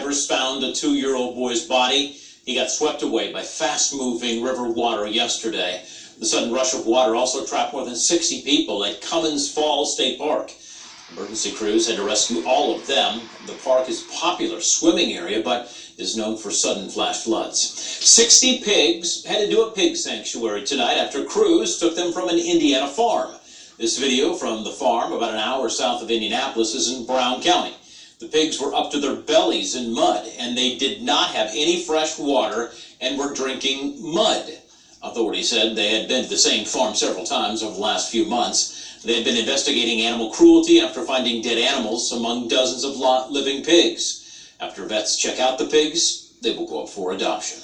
divers found a 2-year-old boy's body. He got swept away by fast-moving river water yesterday. The sudden rush of water also trapped more than 60 people at Cummins Falls State Park. Emergency crews had to rescue all of them. The park is a popular swimming area, but is known for sudden flash floods. 60 pigs headed to a pig sanctuary tonight after crews took them from an Indiana farm. This video from the farm, about an hour south of Indianapolis, is in Brown County. The pigs were up to their bellies in mud, and they did not have any fresh water and were drinking mud. Authorities said they had been to the same farm several times over the last few months. They had been investigating animal cruelty after finding dead animals among dozens of living pigs. After vets check out the pigs, they will go up for adoption.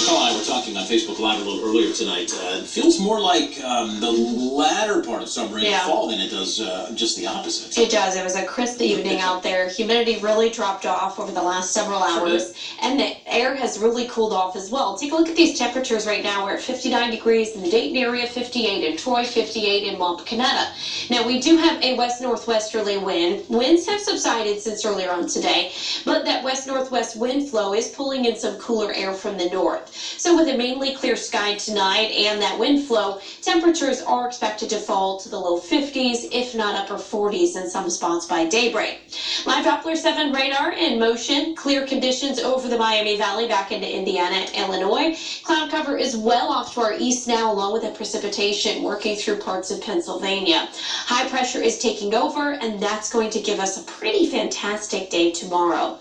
McCall and I were talking on Facebook Live a little earlier tonight. It feels more like the latter part of summer and fall than it does just the opposite. It does. It was a crisp evening out there. Humidity really dropped off over the last several hours, and the air has really cooled off as well. Take a look at these temperatures right now. We're at 59 degrees in the Dayton area, 58 in Troy, 58 in Wapakoneta. Now, we do have a west-northwesterly wind. Winds have subsided since earlier on today, but that west-northwest wind flow is pulling in some cooler air from the north. So with a mainly clear sky tonight and that wind flow, temperatures are expected to fall to the low 50s, if not upper 40s in some spots by daybreak. Live Doppler 7 radar in motion. Clear conditions over the Miami Valley back into Indiana and Illinois. Cloud cover is well off to our east now, along with that precipitation working through parts of Pennsylvania. High pressure is taking over, and that's going to give us a pretty fantastic day tomorrow.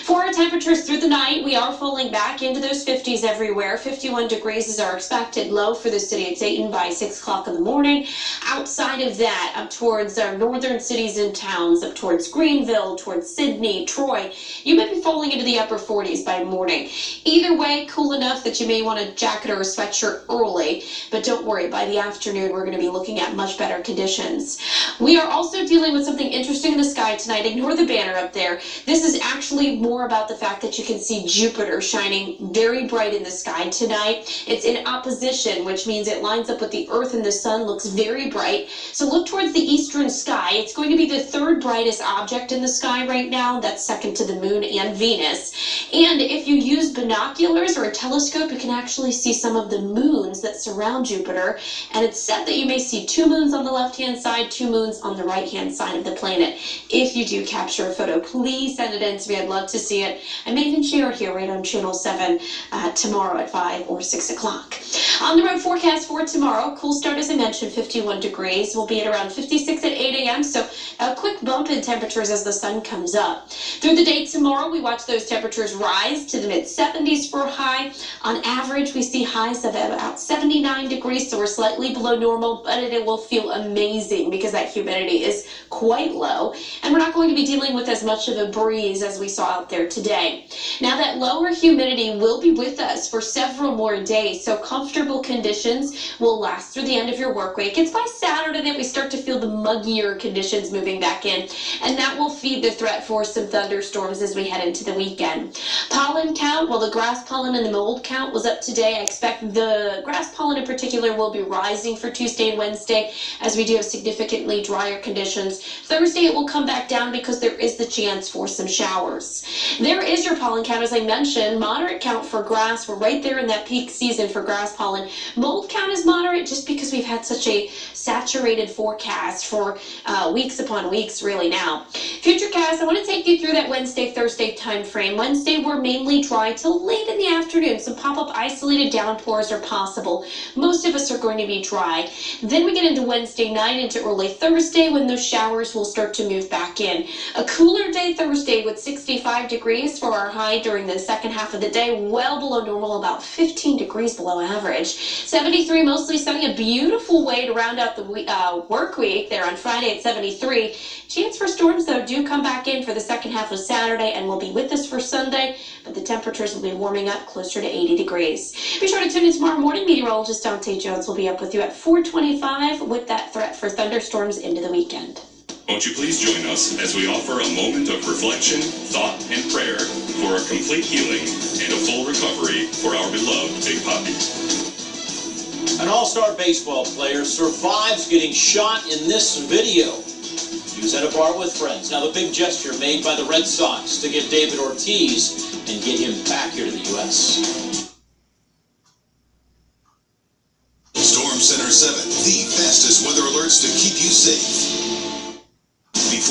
For our temperatures through the night, we are falling back into those 50s everywhere. 51 degrees is our expected low for the city of Dayton by 6 o'clock in the morning. Outside of that, up towards our northern cities and towns, up towards Greenville, towards Sydney, Troy, you might be falling into the upper 40s by morning. Either way, cool enough that you may want a jacket or a sweatshirt early, but don't worry, by the afternoon we're going to be looking at much better conditions. We are also dealing with something interesting in the sky tonight. Ignore the banner up there. This is actually more about the fact that you can see Jupiter shining very bright in the sky tonight. It's in opposition, which means it lines up with the Earth and the Sun, looks very bright. So look towards the eastern sky. It's going to be the third brightest object in the sky right now. That's second to the moon and Venus. And if you use binoculars or a telescope, you can actually see some of the moons that surround Jupiter. And it's said that you may see 2 moons on the left-hand side, 2 moons on the right-hand side of the planet. If you do capture a photo, please send it in to me. I'd love to see it. I may even share it here right on Channel 7 tomorrow at 5 or 6 o'clock. On the road forecast for tomorrow, cool start as I mentioned, 51 degrees. We'll be at around 56 at 8 a.m., so a quick bump in temperatures as the sun comes up. Through the day tomorrow, we watch those temperatures rise to the mid-70s for a high. On average, we see highs of about 79 degrees, so we're slightly below normal, but it will feel amazing because that humidity is quite low, and we're not going to be dealing with as much of a breeze as we saw out there today. Now, that lower humidity will be with us for several more days, so comfortable conditions will last through the end of your work week. It's by Saturday that we start to feel the muggier conditions moving back in, and that will feed the threat for some thunderstorms as we head into the weekend. Pollen count, well, the grass pollen and the mold count was up today. I expect the grass pollen in particular will be rising for Tuesday and Wednesday as we do have significantly drier conditions. Thursday it will come back down because there is the chance for some showers. There is your pollen count, as I mentioned. Moderate count for grass. We're right there in that peak season for grass pollen. Mold count is moderate just because we've had such a saturated forecast for weeks upon weeks really now. Futurecast, I want to take you through that Wednesday, Thursday time frame. Wednesday, we're mainly dry till late in the afternoon. Some pop-up isolated downpours are possible. Most of us are going to be dry. Then we get into Wednesday night into early Thursday when those showers will start to move back in. A cooler day Thursday with 65 degrees for our high during the second half of the day, well below normal, about 15 degrees below average. 73 mostly sunny, a beautiful way to round out the work week there on Friday at 73. Chance for storms, though, do come back in for the second half of Saturday and will be with us for Sunday, but the temperatures will be warming up closer to 80 degrees. Be sure to tune in tomorrow morning. Meteorologist Dante Jones will be up with you at 4:25 with that threat for thunderstorms into the weekend. Won't you please join us as we offer a moment of reflection, thought, and prayer for a complete healing and a full recovery for our beloved Big Poppy. An all-star baseball player survives getting shot in this video. He was at a bar with friends. Now the big gesture made by the Red Sox to get David Ortiz and get him back here to the U.S. Storm Center 7, the fastest weather alerts to keep you safe.